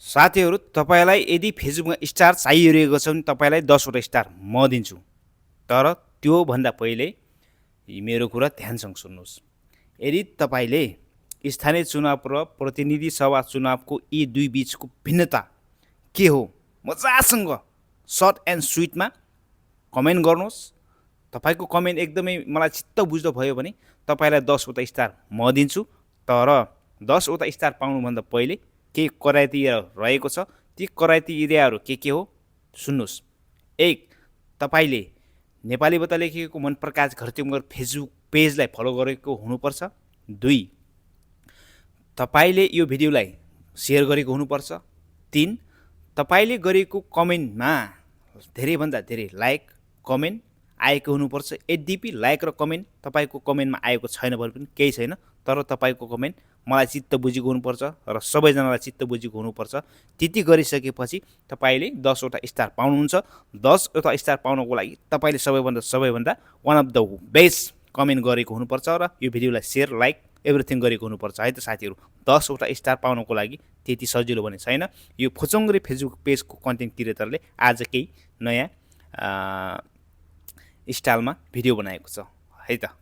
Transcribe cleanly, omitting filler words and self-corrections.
साथीहरू, तपाईलाई यदि फेसबुकमा स्टार चाहिरहेको छ भने तपाईलाई 10 वटा स्टार म दिन्छु। तर त्यो भन्दा पहिले मेरो कुरा ध्यानसँग सुन्नुहोस्। यदि तपाईले स्थानीय चुनाव र प्रतिनिधि सभा चुनावको यी दुई बीचको भिन्नता के हो मजासँग सर्ट एन्ड स्विटमा कमेन्ट गर्नुहोस्। तपाईको कमेन्ट एकदमै मलाई चित्त बुझ्दो भयो भने तपाईलाई 10 वटा स्टार म दिन्छु। तर 10 वटा स्टार पाउनुभन्दा पहिले के क्राइटेरिया रहेको छ, ती क्राइटेरियाहरू के हो सुन्नुहोस्। 1. तपाईले नेपालीबाट लेखिएको मन प्रकाश घरतीमगर फेसबुक पेजलाई फलो गरेको हुनुपर्छ। 2. तपाईले यो भिडियोलाई सेयर गरेको हुनुपर्छ। 3. तपाईले गरेको कमेन्टमा धेरैभन्दा धेरै लाइक कमेन्ट आएको हुनुपर्छ। यद्यपि लाइक र कमेन्ट तपाईको कमेन्टमा आएको छैन भने पनि केही छैन, तर तपाईको कमेन्ट मलाई चित्त बुझेको हुनुपर्छ र सबैजनालाई चित्त बुझेको हुनुपर्छ। त्यति गरिसकेपछि तपाईले 10 वटा स्टार पाउनुहुन्छ। 10 वटा स्टार पाउनको लागि तपाईले सबैभन्दा one of the best comment गरेको हुनुपर्छ र यो भिडियोलाई सेयर लाइक एभ्रिथिङ गरेको हुनुपर्छ है त साथीहरू। 10 वटा स्टार पाउनको लागि त्यति सजिलो भने छैन। यो फुचुङ्ग्रे फेसबुक पेजको कन्टेन्ट क्रिएटरले आज केही नयाँ स्टाइलमा भिडियो बनाएको छ है त।